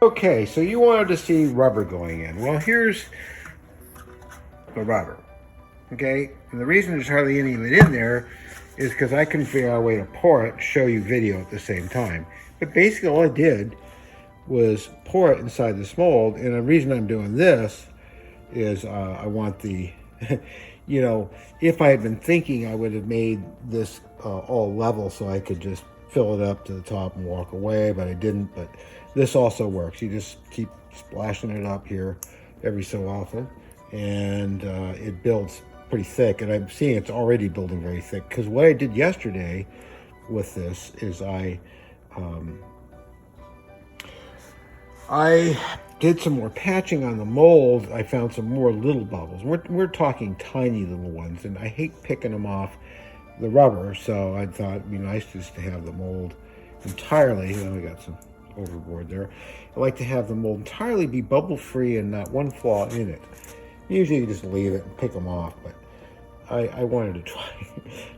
Okay, so you wanted to see rubber going in. Well, here's the rubber. Okay, and the reason there's hardly any of it in there is because I couldn't figure out a way to pour it, show you video at the same time. But basically all I did was pour it inside this mold, and the reason I'm doing this is I want the, you know, if I had been thinking, I would have made this all level so I could just fill it up to the top and walk away, but I didn't. But this also works. You just keep splashing it up here every so often, and it builds pretty thick. And I'm seeing it's already building very thick, because what I did yesterday with this is I did some more patching on the mold. I found some more little bubbles. We're talking tiny little ones, and I hate picking them off the rubber, so I thought it'd be nice just to have the mold entirely. I got some overboard there. I like to have the mold entirely be bubble free and not one flaw in it. Usually you just leave it and pick them off, but I wanted to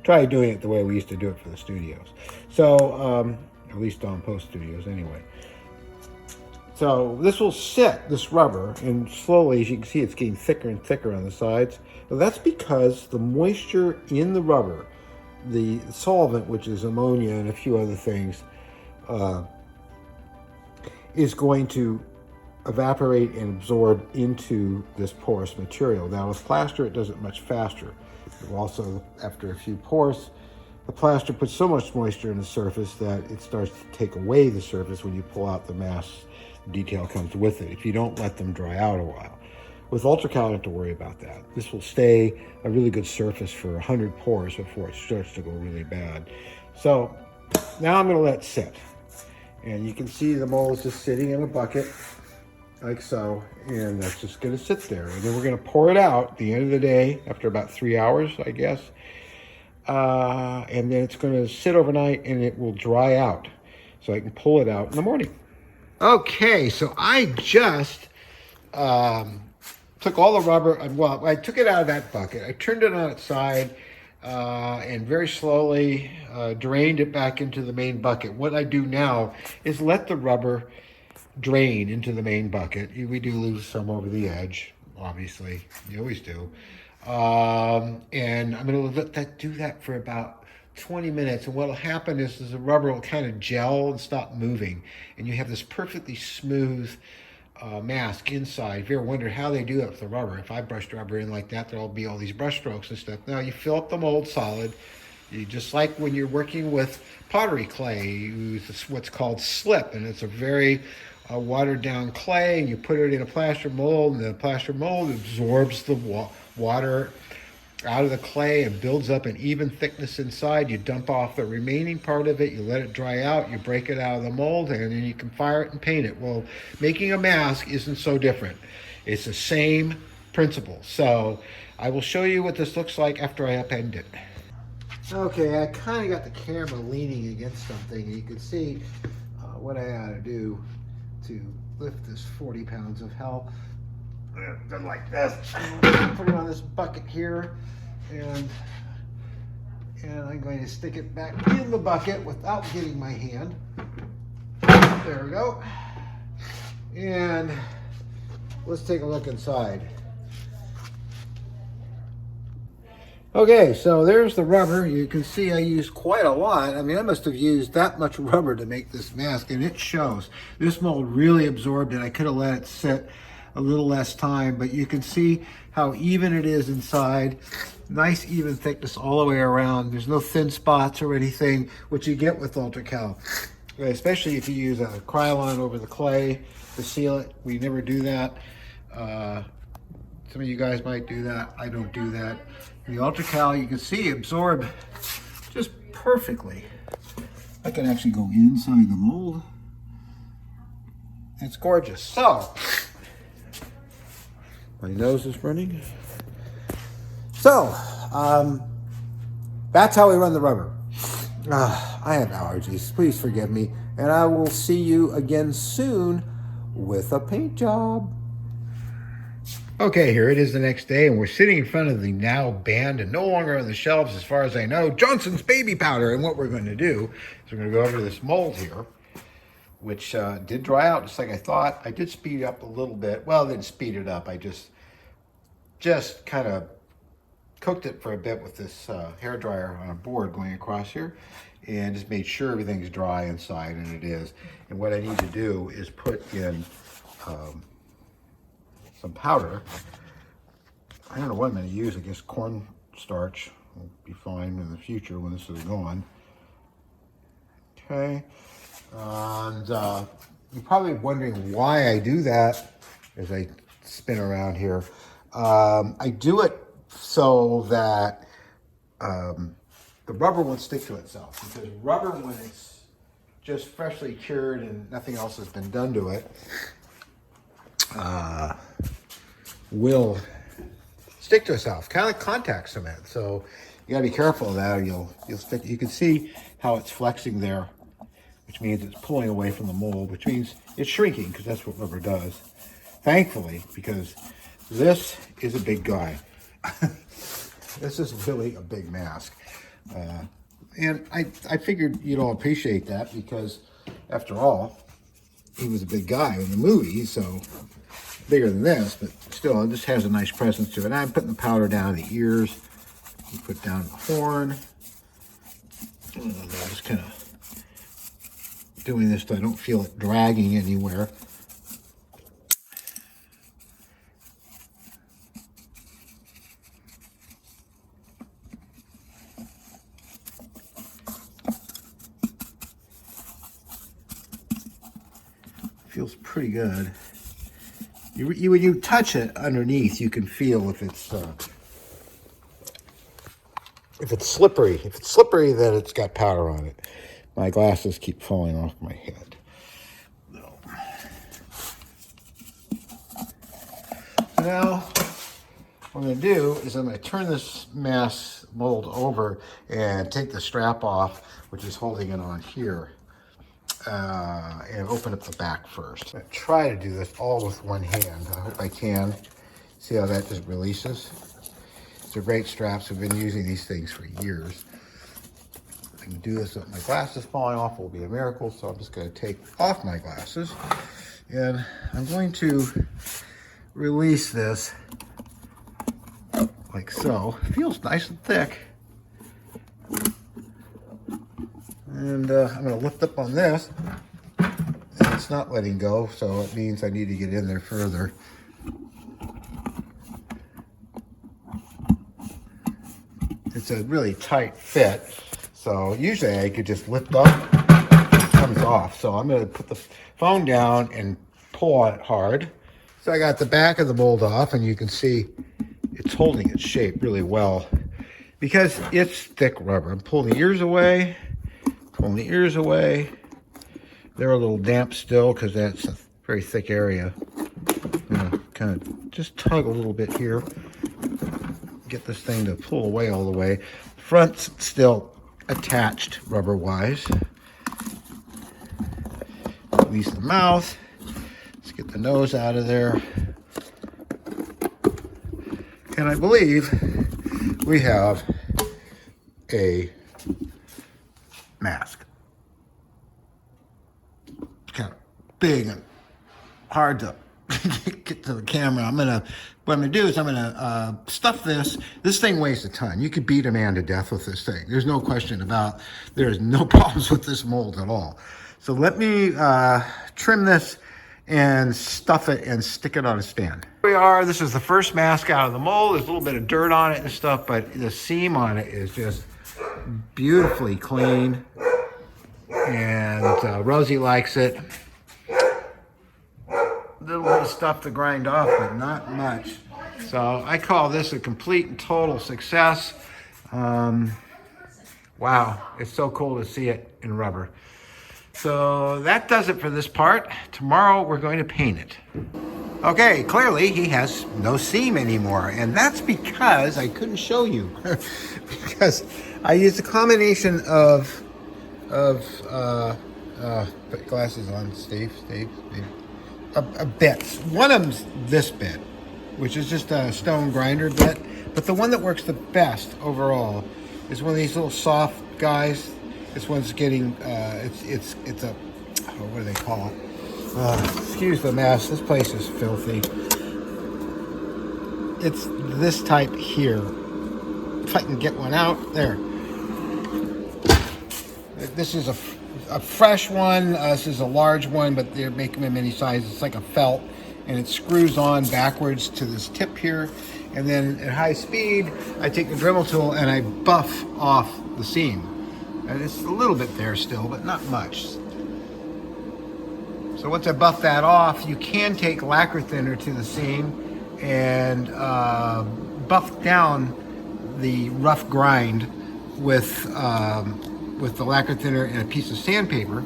try doing it the way we used to do it for the studios. So at least on Post Studios anyway. So this will sit, this rubber, and slowly, as you can see, it's getting thicker and thicker on the sides. Now that's because the moisture in the rubber, the solvent, which is ammonia and a few other things, is going to evaporate and absorb into this porous material. Now with plaster, it does it much faster. Also, after a few pours, the plaster puts so much moisture in the surface that it starts to take away the surface when you pull out the mask. Detail comes with it if you don't let them dry out a while. With ultracal, I don't have to worry about that. This will stay a really good surface for 100 pours before it starts to go really bad. So now I'm going to let it sit. And you can see the mold is just sitting in a bucket like so, and that's just going to sit there. And then we're going to pour it out at the end of the day after about 3 hours, I guess. And then it's going to sit overnight and it will dry out so I can pull it out in the morning. Okay, so I just took all the rubber, well, I took it out of that bucket. I turned it on its side and very slowly drained it back into the main bucket. What I do now is let the rubber drain into the main bucket. We do lose some over the edge, obviously. You always do. And I'm going to let that do that for about 20 minutes, and what will happen is the rubber will kind of gel and stop moving, and you have this perfectly smooth mask inside. If you ever wondered how they do it with the rubber, if I brushed rubber in like that, there'll be all these brush strokes and stuff. Now you fill up the mold solid. You just like when you're working with pottery clay, you use what's called slip, and it's a very watered down clay, and you put it in a plaster mold, and the plaster mold absorbs the water out of the clay and builds up an even thickness inside. You dump off the remaining part of it, you let it dry out, you break it out of the mold, and then you can fire it and paint it. Well, making a mask isn't so different. It's the same principle. So I will show you what this looks like after I upend it. Okay, I kind of got the camera leaning against something, and you can see what I ought to do to lift this 40 pounds of hell. Go like this. Put it on this bucket here, and I'm going to stick it back in the bucket without getting my hand. There we go. And let's take a look inside. Okay, so there's the rubber. You can see I used quite a lot. I mean, I must have used that much rubber to make this mask, and it shows. This mold really absorbed it. I could have let it sit a little less time, but you can see how even it is inside. Nice even thickness all the way around. There's no thin spots or anything, which you get with ultracal, especially if you use a Krylon over the clay to seal it. We never do that. Some of you guys might do that. I don't do that. The ultracal, you can see, absorb just perfectly. I can actually go inside the mold. It's gorgeous. So my nose is running. So, that's how we run the rubber. I have allergies. Please forgive me. And I will see you again soon with a paint job. Okay, here it is the next day, and we're sitting in front of the now banned and no longer on the shelves, as far as I know, Johnson's baby powder. And what we're going to do is we're going to go over to this mold here. which did dry out just like I thought. I did speed it up a little bit. Well, I didn't speed it up. I just kind of cooked it for a bit with this hair dryer on a board going across here, and just made sure everything's dry inside, and it is. And what I need to do is put in some powder. I don't know what I'm going to use. I guess cornstarch will be fine in the future when this is gone. Okay, and you're probably wondering why I do that as I spin around here. I do it so that the rubber won't stick to itself, because rubber, when it's just freshly cured and nothing else has been done to it, will stick to itself, kind of like contact cement. So you gotta be careful of that, or you'll stick. You can see how it's flexing there, which means it's pulling away from the mold, which means it's shrinking, because that's what rubber does. Thankfully, because this is a big guy. This is really a big mask. And I figured you'd all appreciate that, because after all, he was a big guy in the movie, so bigger than this, but still, it just has a nice presence to it. And I'm putting the powder down the ears, you put down the horn, and I'm just kind of doing this so I don't feel it dragging anywhere. Feels pretty good. When you touch it underneath, you can feel if it's slippery. If it's slippery, then it's got powder on it. My glasses keep falling off my head. No. Now, what I'm going to do is I'm going to turn this mask mold over and take the strap off, which is holding it on here. And open up the back first. I try to do this all with one hand. I hope I can. See how that just releases? They're great straps. I've been using these things for years. I can do this with my glasses falling off. It will be a miracle. So I'm just going to take off my glasses, and I'm going to release this like so. It feels nice and thick. And I'm going to lift up on this, and it's not letting go, so it means I need to get in there further. It's a really tight fit, so usually I could just lift up, it comes off. So I'm going to put the phone down and pull on it hard. So I got the back of the mold off, and you can see it's holding its shape really well because it's thick rubber. I'm pulling the ears away. Pulling the ears away. They're a little damp still because that's a very thick area. I'm gonna kind of just tug a little bit here. Get this thing to pull away all the way. Front's still attached rubber-wise. Release the mouth. Let's get the nose out of there. And I believe we have a mask. It's kind of big and hard to get to the camera. What I'm gonna do is I'm gonna stuff this. This thing weighs a ton. You could beat a man to death with this thing. There's no question about. There's no problems with this mold at all. So let me trim this and stuff it and stick it on a stand. Here we are. This is the first mask out of the mold. There's a little bit of dirt on it and stuff, but the seam on it is just beautifully clean. And Rosie likes it. A little bit of stuff to grind off, but not much. So I call this a complete and total success. Wow, it's so cool to see it in rubber. So that does it for this part. Tomorrow we're going to paint it. Okay, clearly he has no seam anymore, and that's because I couldn't show you. Because I used a combination of put glasses on, Steve. Bits. One of them's this bit, which is just a stone grinder bit, but the one that works the best overall is one of these little soft guys. This one's getting it's a or what do they call it? Excuse the mess. This place is filthy. It's this type here. If I can get one out, there. This is a fresh one. This is a large one, but they're making them any size. It's like a felt, and it screws on backwards to this tip here. And then at high speed, I take the Dremel tool and I buff off the seam. And it's a little bit there still, but not much. So once I buff that off, you can take lacquer thinner to the seam and buff down the rough grind with the lacquer thinner and a piece of sandpaper.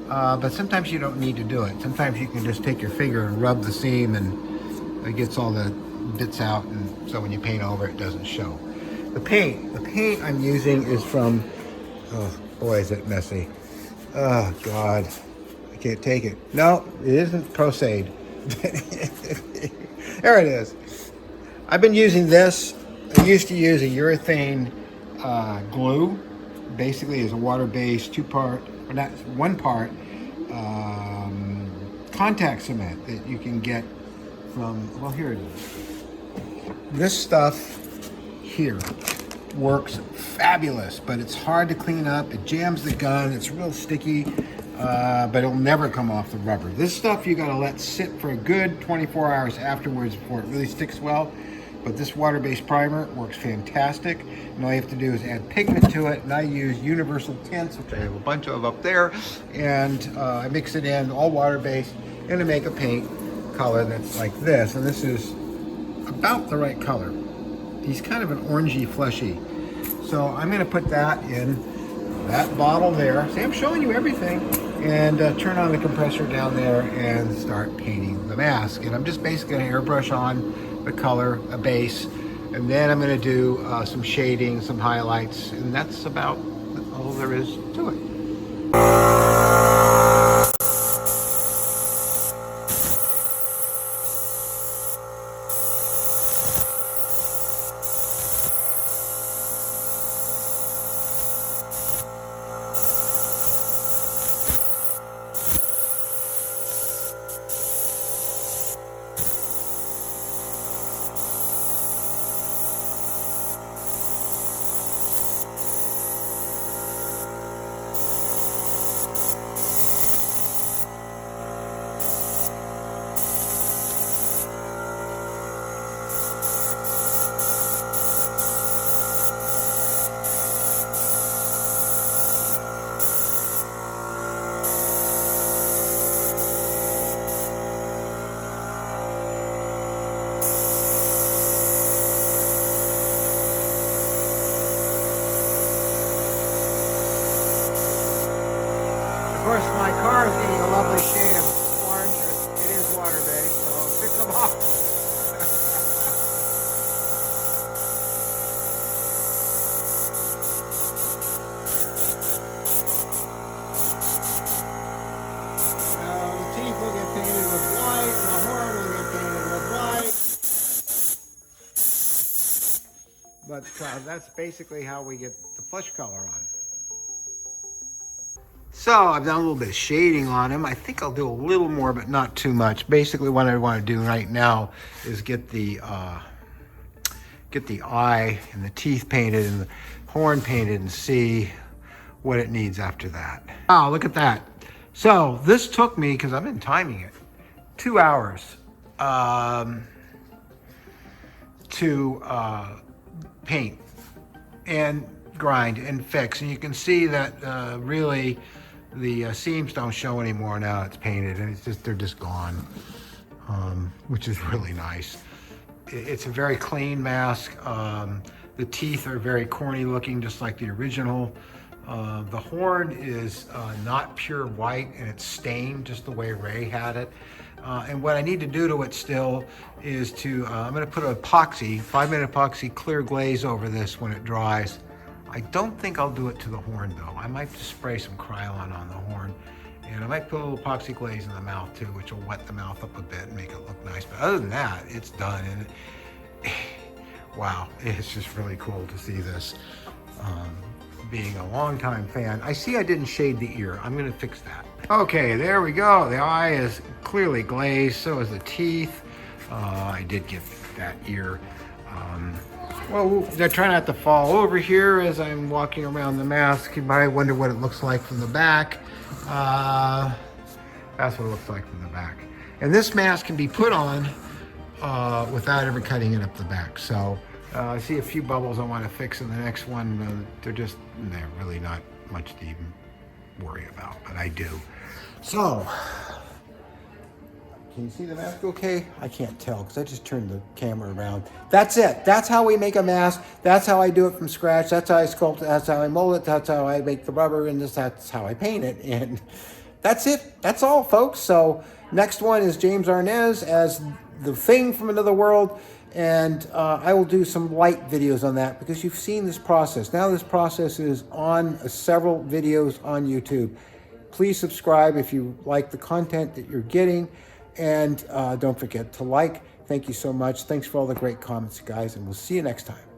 But sometimes you don't need to do it. Sometimes you can just take your finger and rub the seam and it gets all the bits out, and so when you paint over it doesn't show. The paint I'm using is from, oh boy is it messy. Oh God, I can't take it. No, it isn't Prosade. There it is. I've been using this. I used to use a urethane glue, basically is a water-based one part contact cement that you can get from, well, here it is. This stuff here works fabulous, but it's hard to clean up. It jams the gun. It's real sticky, but it'll never come off the rubber. This stuff you gotta let sit for a good 24 hours afterwards before it really sticks well. But this water-based primer works fantastic. And all you have to do is add pigment to it. And I use universal tints, which I have a bunch of up there. And I mix it in, all water-based, and to make a paint color that's like this. And this is about the right color. He's kind of an orangey, fleshy. So I'm gonna put that in that bottle there. See, I'm showing you everything. And turn on the compressor down there and start painting the mask. And I'm just basically gonna airbrush on the color, a base, and then I'm going to do some shading, some highlights, and that's about all there is to it. Of course, my car is getting a lovely shade of orange. It is water-based, so I'll pick them off. The teeth will get painted with white, and the horn will get painted with white. But that's basically how we get the flesh color on. So I've done a little bit of shading on him. I think I'll do a little more, but not too much. Basically what I want to do right now is get the eye and the teeth painted and the horn painted and see what it needs after that. Oh, look at that. So this took me, because I've been timing it, 2 hours to paint and grind and fix. And you can see that really the seams don't show anymore now it's painted, and they're just gone, which is really nice. It's a very clean mask. The teeth are very corny looking, just like the original. The horn is not pure white, and it's stained just the way Ray had it. And what I need to do to it still is I'm gonna put an epoxy, 5-minute epoxy clear glaze over this when it dries. I don't think I'll do it to the horn though. I might just spray some Krylon on the horn, and I might put a little epoxy glaze in the mouth too, which will wet the mouth up a bit and make it look nice. But other than that, it's done. And wow, it's just really cool to see this. Being a longtime fan, I see I didn't shade the ear. I'm gonna fix that. Okay, there we go. The eye is clearly glazed, so is the teeth. I did get that ear. Well, I try not to fall over here as I'm walking around the mask. You might wonder what it looks like from the back. That's what it looks like from the back. And this mask can be put on without ever cutting it up the back. So I see a few bubbles I want to fix in the next one. They're really not much to even worry about, but I do. So, can you see the mask okay? I can't tell because I just turned the camera around. That's it. That's how we make a mask. That's how I do it from scratch. That's how I sculpt it. That's how I mold it. That's how I make the rubber, and that's how I paint it. And that's it. That's all, folks. So next one is James Arnaz as the Thing from Another World. And I will do some light videos on that because you've seen this process. Now this process is on several videos on YouTube. Please subscribe if you like the content that you're getting. And don't forget to like. Thank you so much. Thanks for all the great comments, guys. And we'll see you next time.